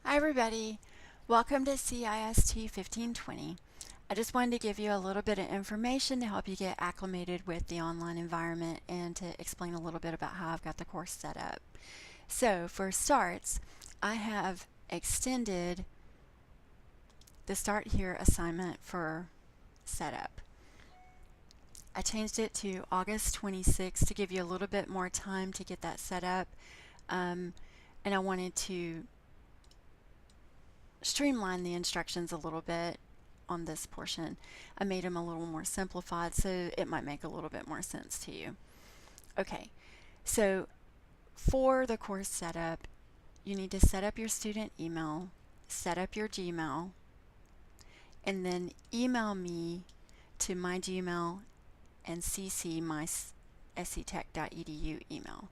Hi everybody, welcome to CIST1520. I just wanted to give you a little bit of information to help you get acclimated with the online environment and to explain a little bit about how I've got the course set up. So for starts, I have extended the Start Here assignment for setup. I changed it to August 26th to give you a little bit more time to get that set up, and I wanted to streamline the instructions a little bit on this portion. I made them a little more simplified so it might make a little bit more sense to you. Okay, so for the course setup, you need to set up your student email, set up your Gmail, and then email me to my Gmail and CC my sctech.edu email.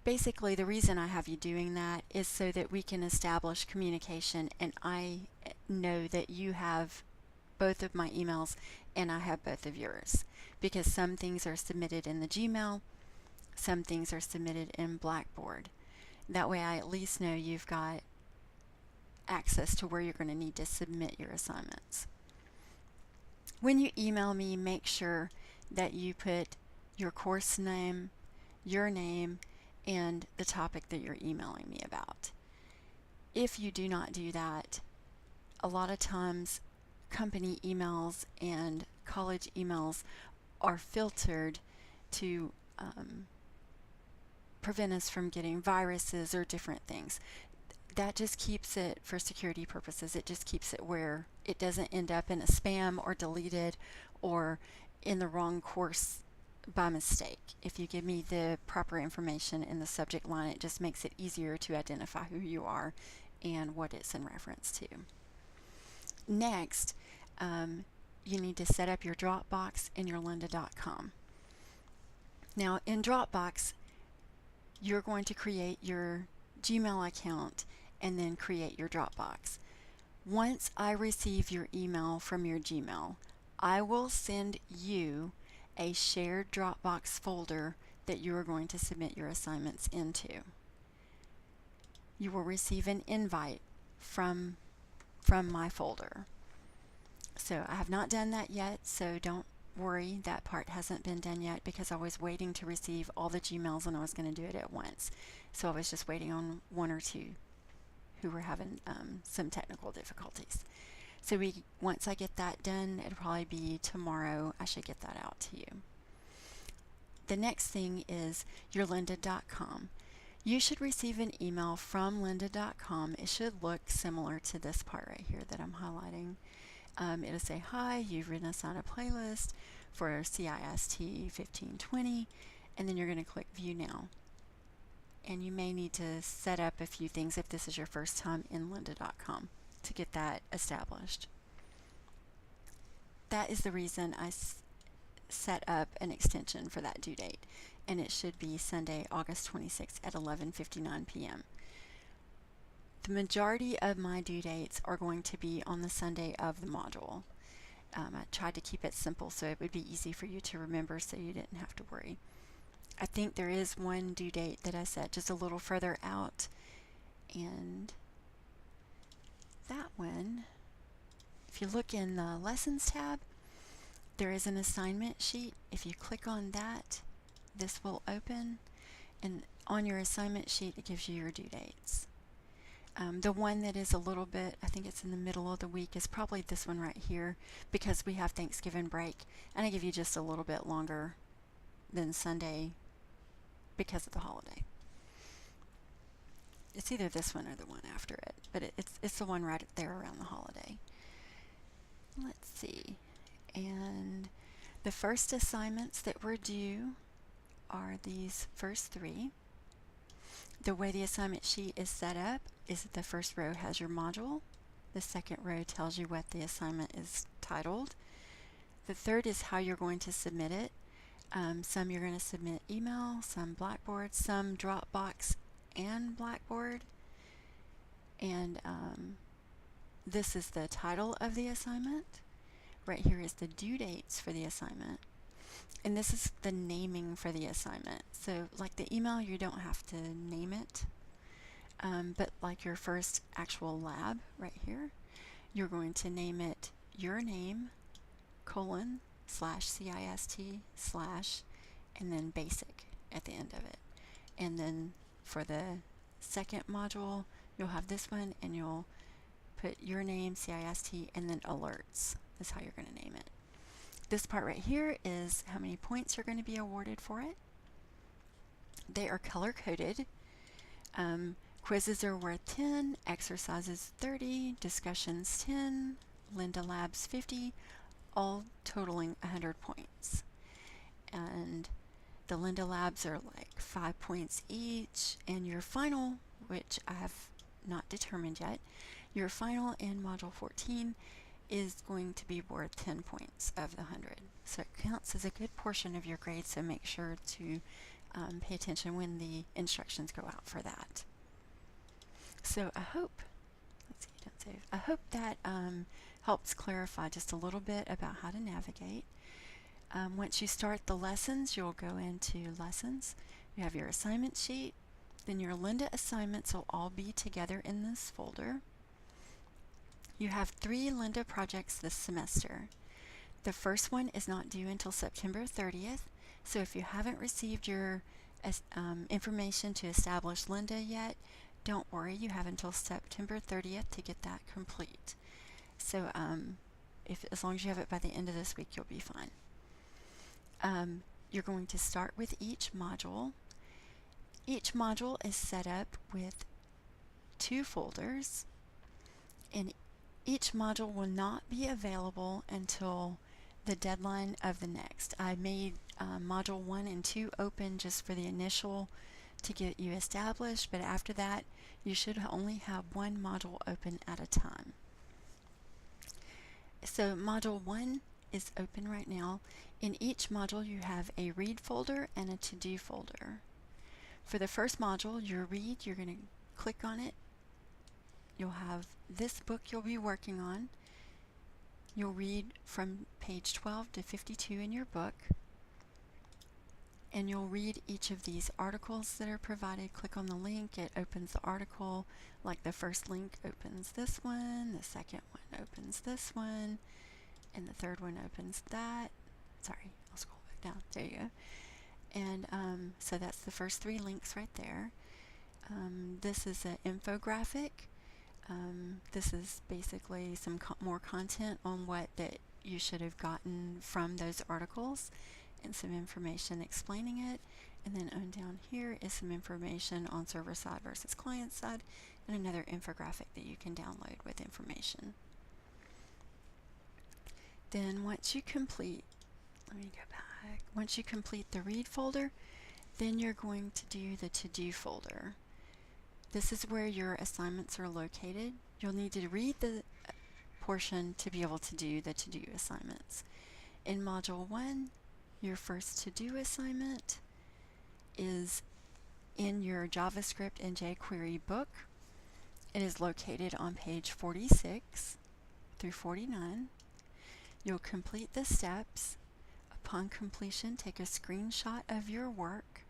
Basically, the reason I have you doing that is so that we can establish communication and I know that you have both of my emails and I have both of yours, because some things are submitted in the Gmail, some things are submitted in Blackboard. That way I at least know you've got access to where you're going to need to submit your assignments. When you email me, make sure that you put your course name, your name, and the topic that you're emailing me about. If you do not do that, a lot of times company emails and college emails are filtered to prevent us from getting viruses or different things. That just keeps it, for security purposes, it just keeps it where it doesn't end up in a spam or deleted or in the wrong course by mistake. If you give me the proper information in the subject line, it just makes it easier to identify who you are and what it's in reference to. Next, you need to set up your Dropbox and your lynda.com. Now in Dropbox, you're going to create your Gmail account and then create your Dropbox. Once I receive your email from your Gmail, I will send you a shared Dropbox folder that you are going to submit your assignments into. You will receive an invite from my folder. So I have not done that yet, so don't worry, that part hasn't been done yet because I was waiting to receive all the Gmails and I was going to do it at once. So I was just waiting on one or two who were having some technical difficulties. So once I get that done, it'll probably be tomorrow, I should get that out to you. The next thing is your lynda.com. You should receive an email from lynda.com. It should look similar to this part right here that I'm highlighting. It'll say, hi, you've written us on a playlist for CIST1520, and then you're going to click View Now. And you may need to set up a few things if this is your first time in lynda.com to get that established. That is the reason I set up an extension for that due date, and it should be Sunday, August 26th at 11:59 p.m. The majority of my due dates are going to be on the Sunday of the module. I tried to keep it simple so it would be easy for you to remember so you didn't have to worry. I think there is one due date that I set just a little further out, and that one, if you look in the Lessons tab, there is an assignment sheet. If you click on that, this will open, and on your assignment sheet it gives you your due dates. The one that is a little bit, I think it's in the middle of the week, is probably this one right here because we have Thanksgiving break, and I give you just a little bit longer than Sunday because of the holiday. It's either this one or the one after it, but it's the one right there around the holiday. Let's see. And the first assignments that were due are these first three. The way the assignment sheet is set up is that the first row has your module. The second row tells you what the assignment is titled. The third is how you're going to submit it. Some you're going to submit email, some Blackboard, some Dropbox and Blackboard. And this is the title of the assignment. Right here is the due dates for the assignment. And this is the naming for the assignment. So like the email, you don't have to name it. but like your first actual lab right here, you're going to name it your name, colon, slash CIST, slash, and then basic at the end of it. And then for the second module, you'll have this one and you'll put your name, CIST, and then alerts. That's how you're going to name it. This part right here is how many points you're going to be awarded for it. They are color-coded. Quizzes are worth 10, exercises 30, discussions 10, Linda Labs 50, all totaling 100 points. And the Linda Labs are like 5 points each, and your final, which I have not determined yet, your final in Module 14 is going to be worth 10 points of the 100. So it counts as a good portion of your grade, so make sure to pay attention when the instructions go out for that. So I hope, let's see, don't save. I hope that helps clarify just a little bit about how to navigate. Once you start the lessons, you'll go into lessons. You have your assignment sheet, then your Linda assignments will all be together in this folder. You have 3 Linda projects this semester. The first one is not due until September 30th, so if you haven't received your information to establish Linda yet, don't worry, you have until September 30th to get that complete. So as long as you have it by the end of this week, you'll be fine. You're going to start with each module. Each module is set up with 2 folders, and each module will not be available until the deadline of the next. I made Module 1 and 2 open just for the initial to get you established, but after that you should only have 1 module open at a time. So Module 1 is open right now. In each module you have a read folder and a to-do folder. For the first module, your read, you're going to click on it. You'll have this book you'll be working on. You'll read from page 12 to 52 in your book, and you'll read each of these articles that are provided. Click on the link, it opens the article. Like the first link opens this one, the second one opens this one, and the third one opens that. Sorry, I'll scroll back down. There you go. And so that's the first 3 links right there. This is an infographic. This is basically some more content on what that you should have gotten from those articles, and some information explaining it. And then on down here is some information on server side versus client side, and another infographic that you can download with information. Then once you complete, let me go back. Once you complete the read folder, then you're going to do the to-do folder. This is where your assignments are located. You'll need to read the portion to be able to do the to-do assignments. In Module 1, your first to-do assignment is in your JavaScript and jQuery book. It is located on page 46 through 49. You'll complete the steps. Upon completion, take a screenshot of your work.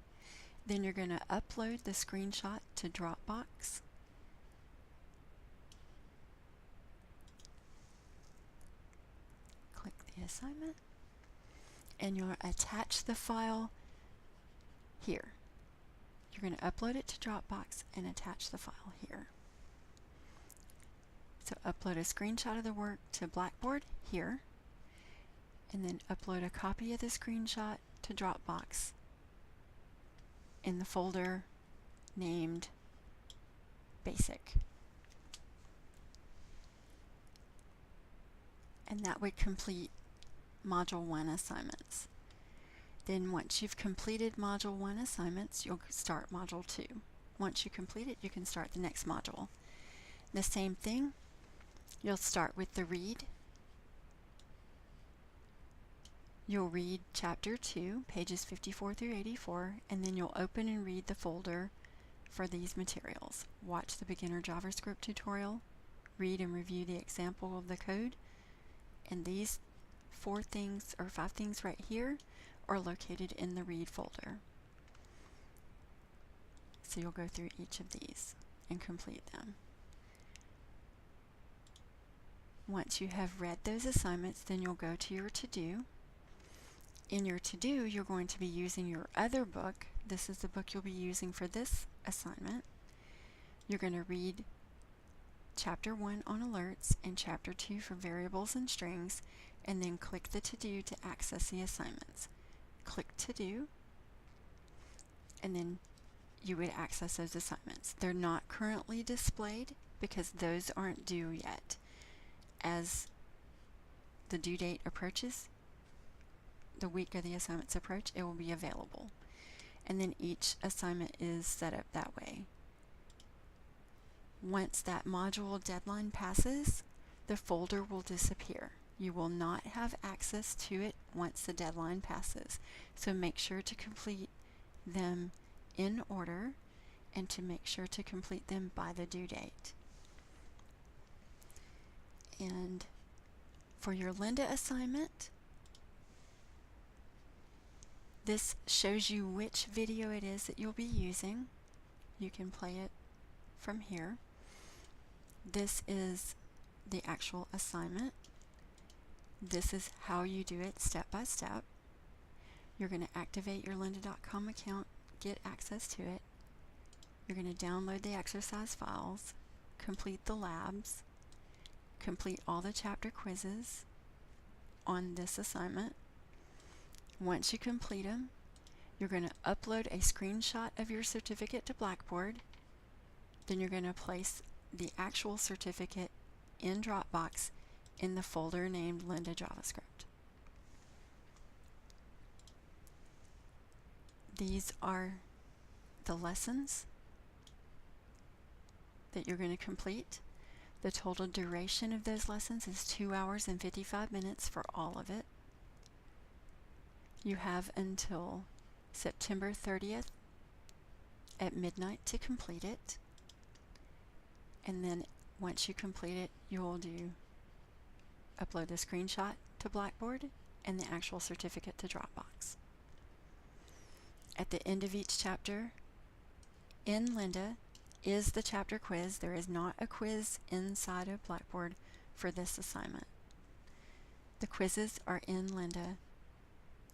Then you're going to upload the screenshot to Dropbox. Click the assignment, and you'll attach the file here. You're going to upload it to Dropbox and attach the file here. So upload a screenshot of the work to Blackboard here, and then upload a copy of the screenshot to Dropbox in the folder named Basic. And that would complete Module 1 assignments. Then once you've completed Module 1 assignments, you'll start Module 2. Once you complete it, you can start the next module. The same thing, you'll start with the read. You'll read Chapter 2, pages 54 through 84, and then you'll open and read the folder for these materials. Watch the beginner JavaScript tutorial, read and review the example of the code, and these 4 things or 5 things right here are located in the read folder. So you'll go through each of these. and complete them. Once you have read those assignments, then you'll go to your to-do. In your to-do, you're going to be using your other book. This is the book you'll be using for this assignment. You're going to read Chapter 1 on alerts and Chapter 2 for variables and strings, and then click the to-do to access the assignments. Click to-do, and then you would access those assignments. They're not currently displayed because those aren't due yet. As the due date approaches, the week of the assignments approach, it will be available. And then each assignment is set up that way. Once that module deadline passes, the folder will disappear. You will not have access to it once the deadline passes. So make sure to complete them in order and to make sure to complete them by the due date. And for your Linda assignment, this shows you which video it is that you'll be using. You can play it from here. This is the actual assignment. This is how you do it step by step. You're going to activate your lynda.com account, get access to it. You're going to download the exercise files, complete the labs, complete all the chapter quizzes on this assignment. Once you complete them, you're going to upload a screenshot of your certificate to Blackboard. Then you're going to place the actual certificate in Dropbox in the folder named Lynda JavaScript. These are the lessons that you're going to complete. The total duration of those lessons is 2 hours and 55 minutes for all of it. You have until September 30th at midnight to complete it. And then once you complete it, you will upload the screenshot to Blackboard and the actual certificate to Dropbox. At the end of each chapter in Lynda is the chapter quiz. There is not a quiz inside of Blackboard for this assignment. The quizzes are in Lynda,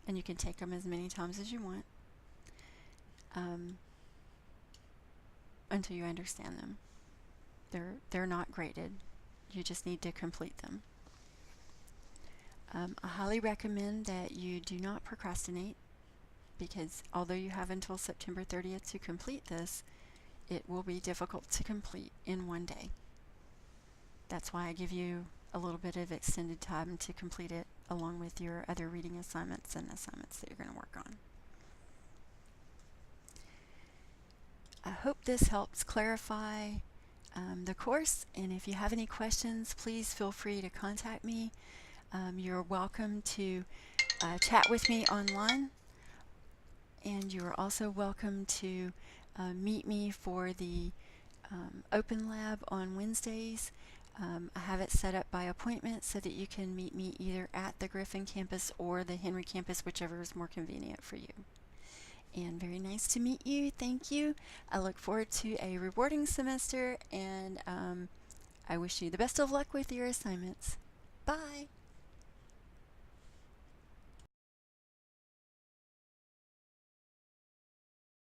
and you can take them as many times as you want until you understand them. They're not graded. You just need to complete them. I highly recommend that you do not procrastinate, because although you have until September 30th to complete this, it will be difficult to complete in one day. That's why I give you a little bit of extended time to complete it along with your other reading assignments and assignments that you're going to work on. I hope this helps clarify the course, and if you have any questions, please feel free to contact me. You're welcome to chat with me online, and you are also welcome to meet me for the Open Lab on Wednesdays. I have it set up by appointment so that you can meet me either at the Griffin campus or the Henry campus, whichever is more convenient for you. And very nice to meet you. Thank you. I look forward to a rewarding semester, and I wish you the best of luck with your assignments. Bye.